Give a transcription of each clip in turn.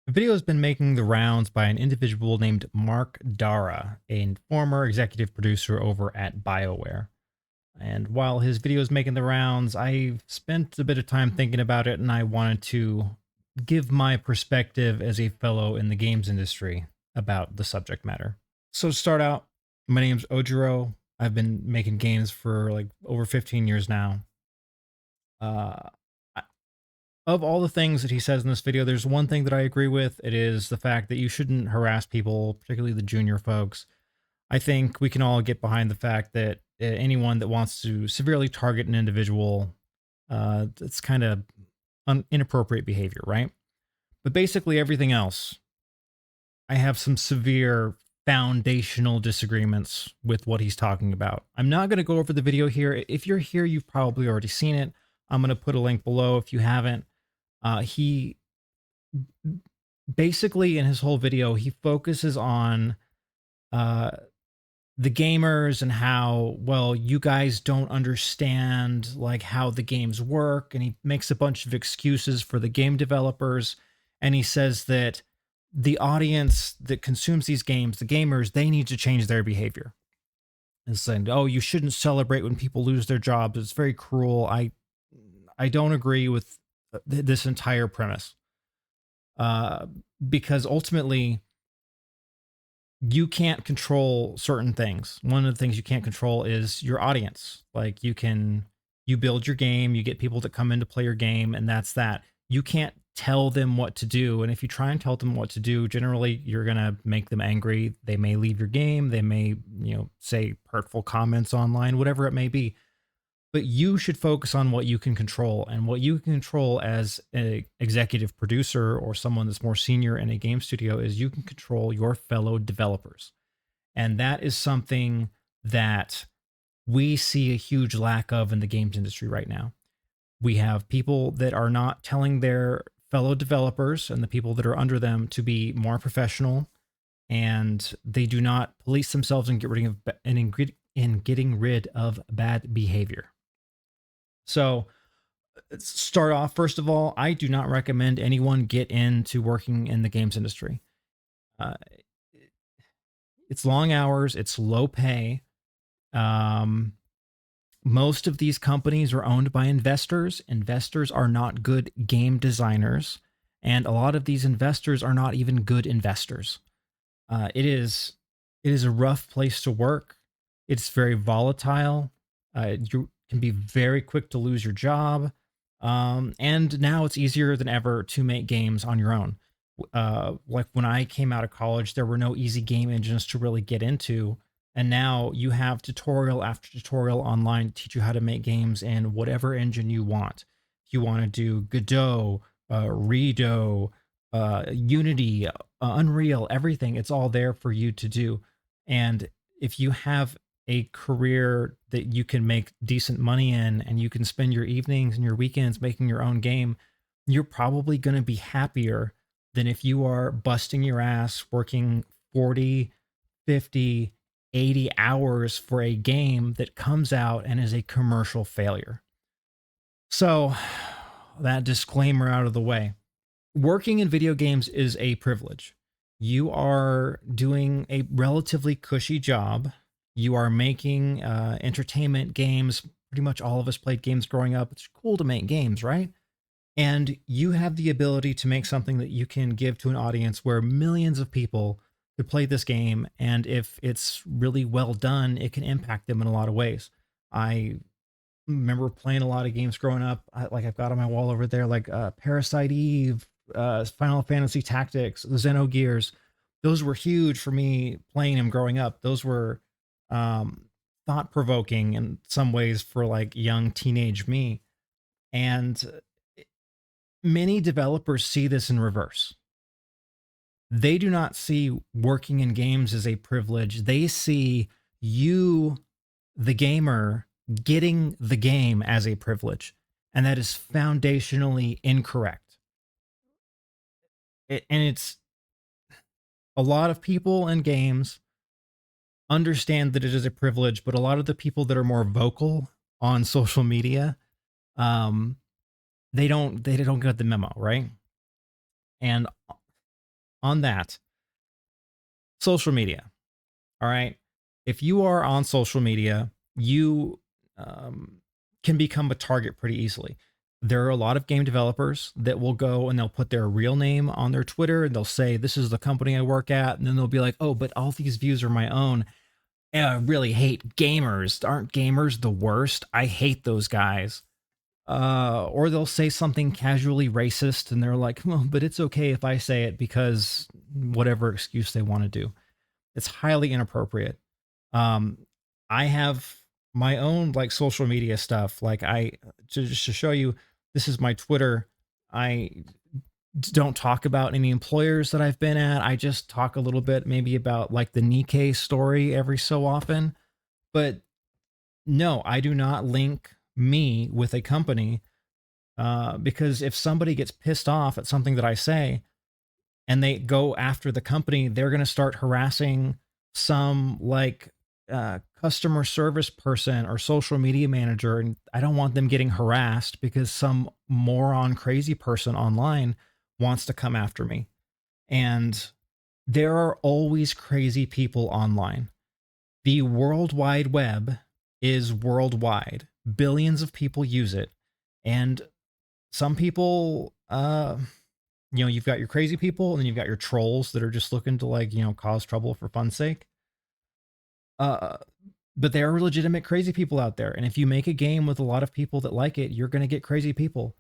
The video has been making the rounds by an individual named Mark Dara, a former executive producer over at BioWare. And while his video is making the rounds, I spent a bit of time thinking about it and I wanted to give my perspective as a fellow in the games industry about the subject matter. So, to start out, my name's Ojiro. I've been making games for like over 15 years now. Uh, of all the things that he says in this video, there's one thing that I agree with. It is the fact that you shouldn't harass people, particularly the junior folks. I think we can all get behind the fact that anyone that wants to severely target an individual, it's kind of inappropriate behavior, right? But basically, everything else, I have some severe foundational disagreements with what he's talking about. I'm not going to go over the video here. If you're here, you've probably already seen it. I'm going to put a link below if you haven't. He basically, in his whole video, he focuses on uh, the gamers and how, well, you guys don't understand like how the games work, and he makes a bunch of excuses for the game developers. And he says that the audience that consumes these games, the gamers, they need to change their behavior. And saying, oh, you shouldn't celebrate when people lose their jobs, it's very cruel. I don't agree with this entire premise, uh, because ultimately you can't control certain things. One of the things you can't control is your audience. Like you build your game, you get people to come in to play your game, and that's that. You can't tell them what to do. And if you try and tell them what to do, generally you're gonna make them angry. They may leave your game, they may, say hurtful comments online, whatever it may be. But you should focus on what you can control, and what you can control as an executive producer or someone that's more senior in a game studio is you can control your fellow developers. And that is something that we see a huge lack of in the games industry right now. We have people that are not telling their fellow developers and the people that are under them to be more professional, and they do not police themselves and getting rid of bad behavior. So, start off, first of all, I do not recommend anyone get into working in the games industry. Uh, it's long hours, it's low pay. Um, Most of these companies are owned by investors. Investors are not good game designers, and a lot of these investors are not even good investors. It is a rough place to work. It's very volatile. You can be very quick to lose your job. And now it's easier than ever to make games on your own. Like when I came out of college, there were no easy game engines to really get into. And now you have tutorial after tutorial online to teach you how to make games in whatever engine you want. If you want to do Godot, Redo, Unity, Unreal, everything, it's all there for you to do. And if you have a career that you can make decent money in and you can spend your evenings and your weekends making your own game, you're probably going to be happier than if you are busting your ass working 40, 50, 80 hours for a game that comes out and is a commercial failure. So, that disclaimer out of the way. Working in video games is a privilege. You are doing a relatively cushy job. You are making entertainment games. Pretty much all of us played games growing up. It's cool to make games, right? And you have the ability to make something that you can give to an audience where millions of people could play this game. And if it's really well done, it can impact them in a lot of ways. I remember playing a lot of games growing up. I've got on my wall over there, like Parasite Eve, Final Fantasy Tactics, the Xenogears. Those were huge for me playing them growing up. Those were thought provoking in some ways for like young teenage me. And many developers see this in reverse. They do not see working in games as a privilege. They see you, the gamer, getting the game as a privilege. And that is foundationally incorrect. And it's a lot of people in games understand that it is a privilege, but a lot of the people that are more vocal on social media, um, they don't get the memo, right? And On that, social media. All right. If you are on social media, you um, can become a target pretty easily. There are a lot of game developers that will go and they'll put their real name on their Twitter and they'll say, "This is the company I work at." And then they'll be like, "Oh, but all these views are my own. And I really hate gamers. Aren't gamers the worst? I hate those guys." Or they'll say something casually racist and they're like, "Well, but it's okay if I say it because whatever excuse they want to do." It's highly inappropriate. um I have my own like social media stuff. Like I just to show you, this is my Twitter. I don't talk about any employers that I've been at. I just talk a little bit maybe about like the Nikkei story every so often. But no, I do not link me with a company, because if somebody gets pissed off at something that I say, and they go after the company, they're going to start harassing some like customer service person or social media manager. And I don't want them getting harassed because some moron crazy person online wants to come after me. And there are always crazy people online. The World Wide Web is worldwide, billions of people use it. And some people, you've got your crazy people and then you've got your trolls that are just looking to like, cause trouble for fun's sake. Uh, but there are legitimate crazy people out there. And if you make a game with a lot of people that like it, you're going to get crazy people.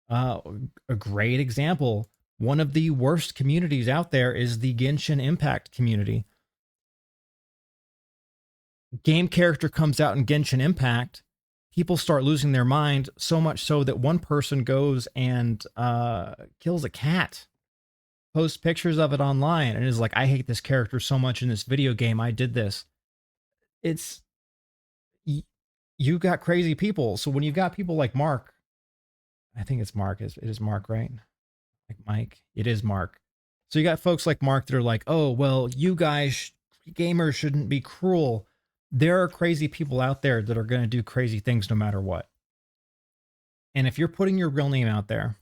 Uh, a great example, one of the worst communities out there is the Genshin Impact community. Game character comes out in Genshin Impact, people start losing their mind, so much so that one person goes and kills a cat, posts pictures of it online, and is like, "I hate this character so much in this video game. I did this." It's you got crazy people. So when you've got people like Mark, I think it's Mark. It is Mark, right? Like Mike. It is Mark. So you got folks like Mark that are like, "Oh, well, you guys, gamers shouldn't be cruel." There are crazy people out there that are going to do crazy things no matter what. And if you're putting your real name out there,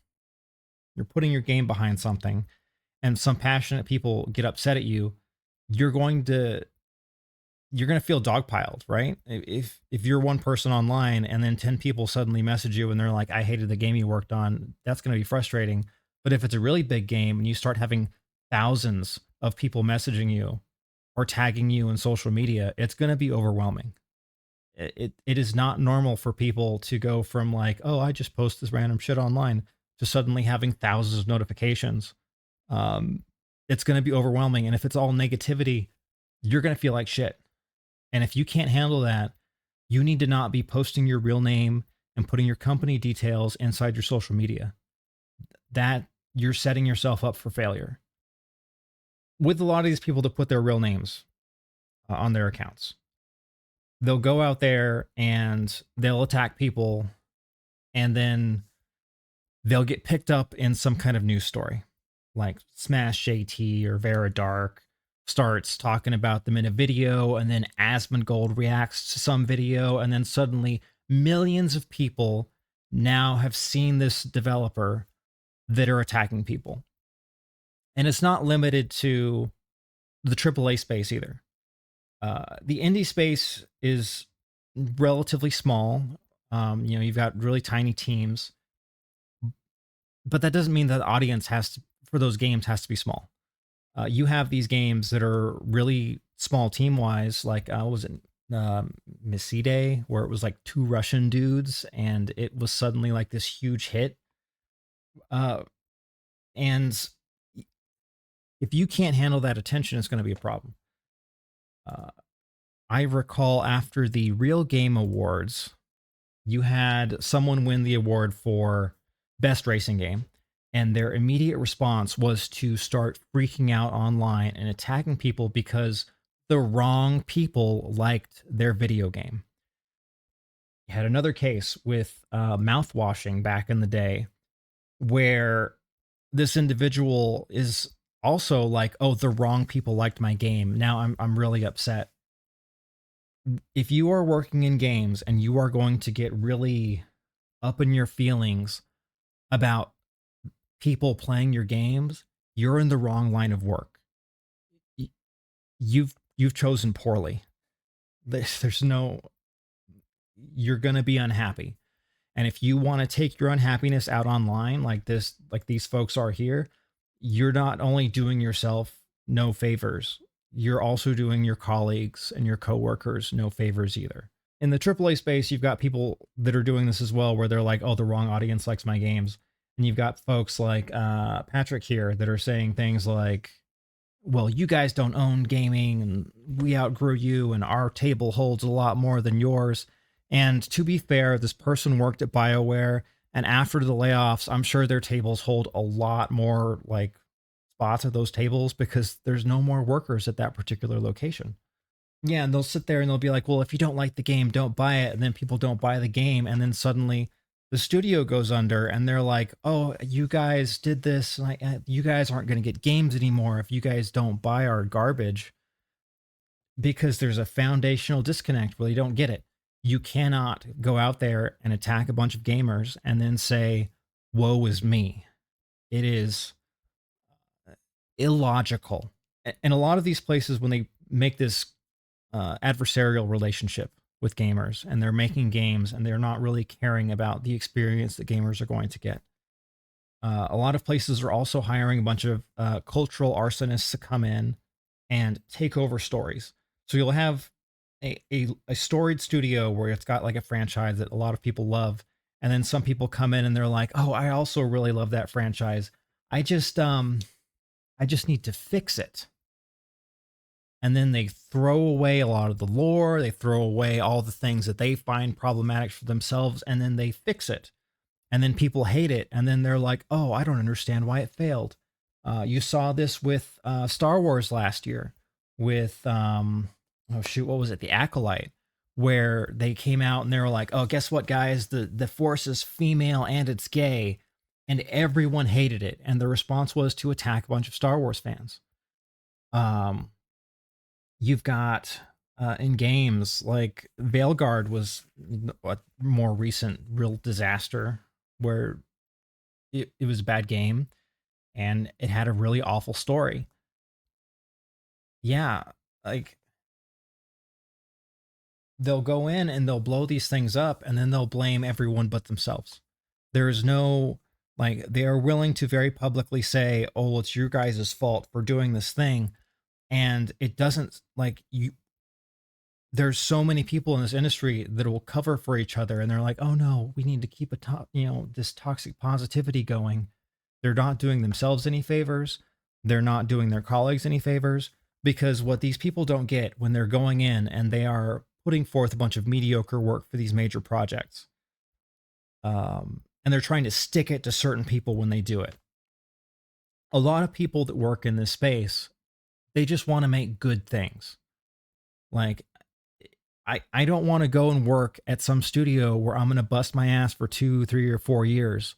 you're putting your game behind something, and some passionate people get upset at you, you're going to you're going to feel dogpiled, right? If you're one person online and then 10 people suddenly message you and they're like, "I hated the game you worked on," that's going to be frustrating. But if it's a really big game and you start having thousands of people messaging you or tagging you in social media, it's going to be overwhelming. It is not normal for people to go from like, "Oh, I just post this random shit online," to suddenly having thousands of notifications. um, it's going to be overwhelming. And if it's all negativity, you're going to feel like shit. And if you can't handle that, you need to not be posting your real name and putting your company details inside your social media. That you're setting yourself up for failure. With a lot of these people that put their real names on their accounts, they'll go out there and they'll attack people, and then they'll get picked up in some kind of news story, like Smash JT or Vera Dark starts talking about them in a video, and then Asmongold reacts to some video, and then suddenly millions of people now have seen this developer that are attacking people. And it's not limited to the AAA space either. The indie space is relatively small. You've got really tiny teams, but that doesn't mean that the audience has to, for those games, has to be small. You have these games that are really small team wise, like was it Misside, where it was like two Russian dudes, and it was suddenly like this huge hit. Uh, and if you can't handle that attention, it's going to be a problem. Uh, I recall after the Real Game Awards, you had someone win the award for best racing game, and their immediate response was to start freaking out online and attacking people because the wrong people liked their video game. You had another case with mouthwashing back in the day, where this individual is also like, "Oh, the wrong people liked my game. Now I'm really upset." If you are working in games and you are going to get really up in your feelings about people playing your games, you're in the wrong line of work. Y- you've chosen poorly. There's no, you're going to be unhappy. And if you want to take your unhappiness out online like this, like these folks are here, you're not only doing yourself no favors, you're also doing your colleagues and your coworkers no favors either. In the AAA space, you've got people that are doing this as well, where they're like, oh, the wrong audience likes my games. And you've got folks like Patrick here that are saying things like, well, you guys don't own gaming and we outgrew you and our table holds a lot more than yours. And to be fair, this person worked at BioWare, and after the layoffs, I'm sure their tables hold a lot more like spots at those tables because there's no more workers at that particular location. Yeah, and they'll sit there and they'll be like, well, if you don't like the game, don't buy it. And then people don't buy the game. And then suddenly the studio goes under and they're like, oh, you guys did this. And you guys aren't going to get games anymore if you guys don't buy our garbage, because there's a foundational disconnect where you don't get it. You cannot go out there and attack a bunch of gamers and then say, woe is me. It is illogical. And a lot of these places, when they make this adversarial relationship with gamers and they're making games and they're not really caring about the experience that gamers are going to get. A lot of places are also hiring a bunch of cultural arsonists to come in and take over stories. So you'll have a storied studio where it's got like a franchise that a lot of people love. And then some people come in and they're like, oh, I also really love that franchise. I just need to fix it. And then they throw away a lot of the lore, they throw away all the things that they find problematic for themselves, and then they fix it. And then people hate it, and then they're like, oh, I don't understand why it failed. You saw this with Star Wars last year with, oh shoot, what was it? The Acolyte, where they came out and they were like, oh, guess what, guys? The Force is female and it's gay. And everyone hated it. And the response was to attack a bunch of Star Wars fans. Um, You've got in games like Veilguard was a more recent real disaster where it was a bad game and it had a really awful story. Yeah, like they'll go in and they'll blow these things up and then they'll blame everyone but themselves. There is no, like, they are willing to very publicly say, oh, it's your guys' fault for doing this thing. And it doesn't, like, you, there's so many people in this industry that will cover for each other and they're like, oh no, we need to keep this toxic positivity going. They're not doing themselves any favors. They're not doing their colleagues any favors, because what these people don't get when they're going in and they are putting forth a bunch of mediocre work for these major projects, and they're trying to stick it to certain people when they do it. A lot of people that work in this space, they just want to make good things. Like, I don't want to go and work at some studio where I'm going to bust my ass for 2, 3, or 4 years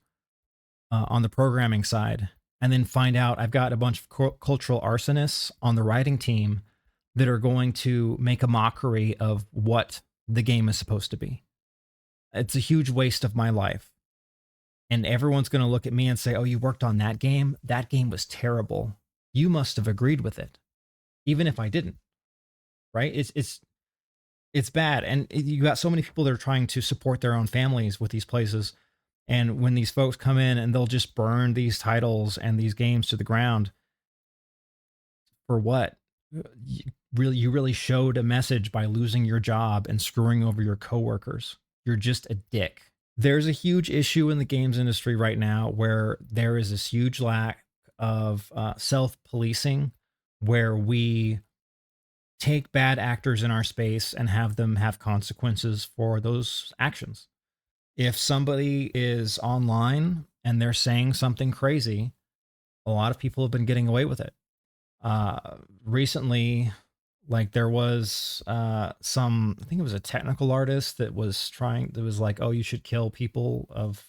on the programming side, and then find out I've got a bunch of cultural arsonists on the writing team that are going to make a mockery of what the game is supposed to be. It's a huge waste of my life. And everyone's going to look at me and say, oh, you worked on that game? That game was terrible. You must have agreed with it, even if I didn't. Right? It's bad. And you got so many people that are trying to support their own families with these places. And when these folks come in and they'll just burn these titles and these games to the ground, for what? You really showed a message by losing your job and screwing over your coworkers. You're just a dick. There's a huge issue in the games industry right now where there is this huge lack of self-policing, where we take bad actors in our space and have them have consequences for those actions. If somebody is online and they're saying something crazy, a lot of people have been getting away with it. Recently, like there was some, I think it was a technical artist that was like, oh, you should kill people of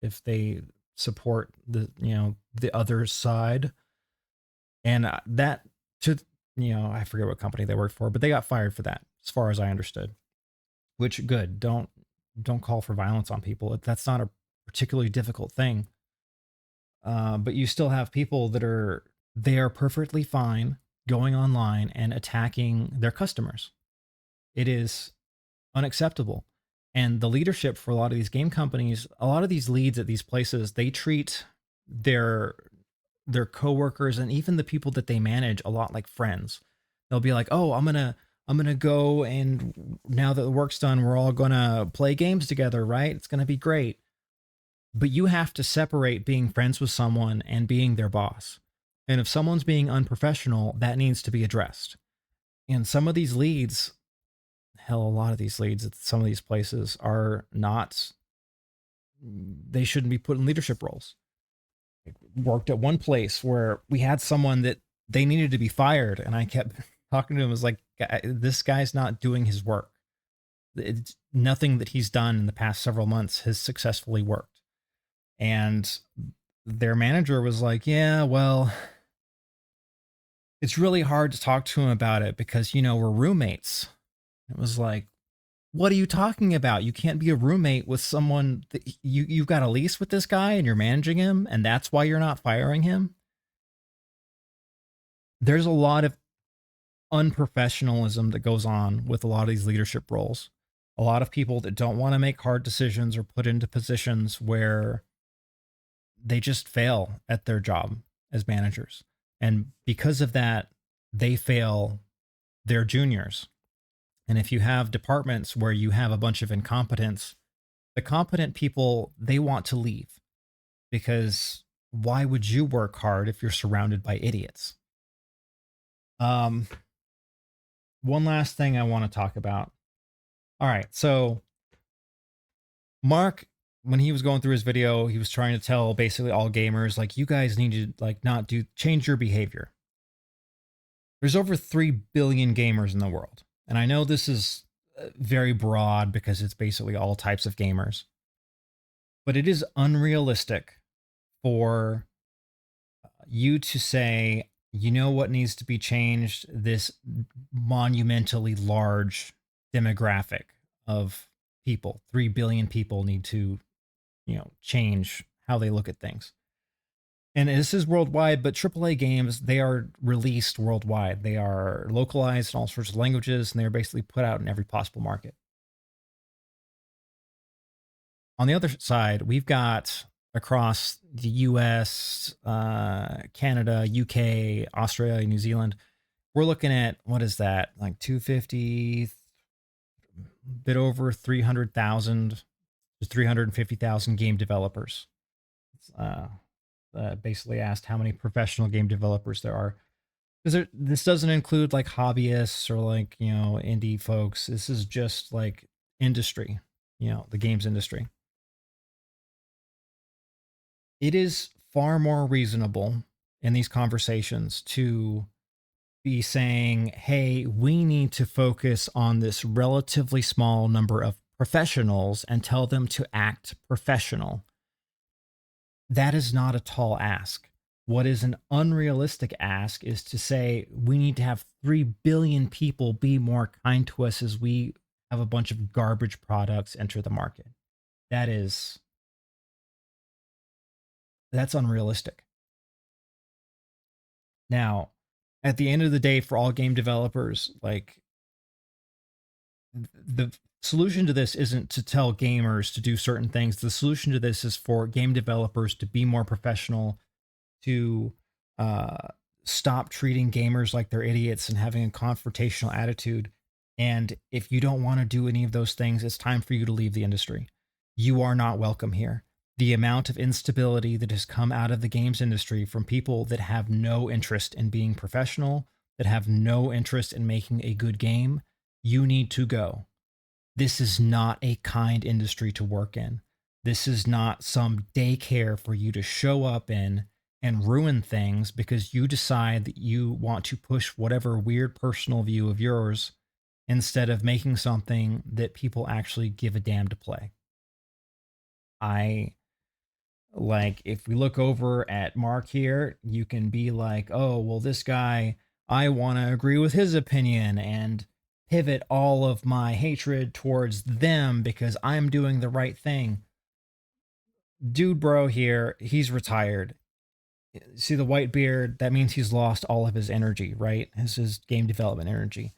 if they support the other side. And that to I forget what company they worked for, but they got fired for that, as far as I understood. Which, good. Don't call for violence on people. That's not a particularly difficult thing. But you still have people that are they are perfectly fine going online and attacking their customers. It is unacceptable. And the leadership for a lot of these game companies, a lot of these leads at these places, they treat their their coworkers and even the people that they manage a lot like friends. They'll be like, "Oh, I'm gonna go, and now that the work's done, we're all gonna play games together, right? It's gonna be great." But you have to separate being friends with someone and being their boss. And if someone's being unprofessional, that needs to be addressed. And some of these leads, hell, a lot of these leads at some of these places are not, they shouldn't be put in leadership roles. Worked at one place where we had someone that they needed to be fired, and I kept talking to him. Was like, this guy's not doing his work. It's nothing that he's done in the past several months has successfully worked. And their manager was like, yeah, well, it's really hard to talk to him about it because, we're roommates. It was like, what are you talking about? You can't be a roommate with someone that you've got a lease with this guy and you're managing him, and that's why you're not firing him. There's a lot of unprofessionalism that goes on with a lot of these leadership roles. A lot of people that don't want to make hard decisions or put into positions where they just fail at their job as managers. And because of that, they fail their juniors. And if you have departments where you have a bunch of incompetence, the competent people, they want to leave because why would you work hard if you're surrounded by idiots? Um, One last thing I want to talk about. All right, so Mark, when he was going through his video, he was trying to tell basically all gamers, like, you guys need to like not do change your behavior. There's over 3 billion gamers in the world. And I know this is very broad because it's basically all types of gamers, but it is unrealistic for you to say, you know what needs to be changed? This monumentally large demographic of people, 3 billion people need to, change how they look at things. And this is worldwide, but AAA games, they are released worldwide. They are localized in all sorts of languages, and they're basically put out in every possible market. On the other side, we've got across the US, Canada, UK, Australia, New Zealand, we're looking at, what is that, like 250, bit over 300,000 to 350,000 game developers. Uh, Basically asked how many professional game developers there are. Because this doesn't include like hobbyists or like, indie folks. This is just like industry, the games industry. It is far more reasonable in these conversations to be saying, hey, we need to focus on this relatively small number of professionals and tell them to act professional. That is not a tall ask. What is an unrealistic ask is to say we need to have 3 billion people be more kind to us as we have a bunch of garbage products enter the market. That's unrealistic. Now, at the end of the day, for all game developers, like, the solution to this isn't to tell gamers to do certain things. The solution to this is for game developers to be more professional, to uh, stop treating gamers like they're idiots and having a confrontational attitude. And if you don't want to do any of those things, it's time for you to leave the industry. You are not welcome here. The amount of instability that has come out of the games industry from people that have no interest in being professional, that have no interest in making a good game, you need to go. This is not a kind industry to work in. This is not some daycare for you to show up in and ruin things because you decide that you want to push whatever weird personal view of yours instead of making something that people actually give a damn to play. I like, if we look over at Mark here, you can be like, oh, well, this guy, I want to agree with his opinion and pivot all of my hatred towards them because I'm doing the right thing. Dude, bro, here, he's retired. See the white beard, that means he's lost all of his energy, right? His game development energy.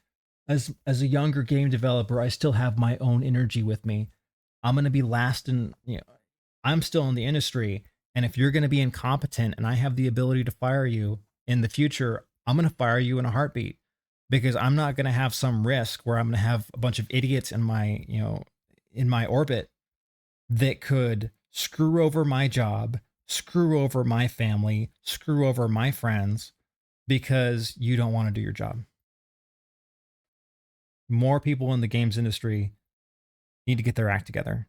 As a younger game developer, I still have my own energy with me. I'm going to be last in, I'm still in the industry, and if you're going to be incompetent and I have the ability to fire you in the future, I'm going to fire you in a heartbeat, because I'm not going to have some risk where I'm going to have a bunch of idiots in my, in my orbit that could screw over my job, screw over my family, screw over my friends because you don't want to do your job. More people in the games industry need to get their act together.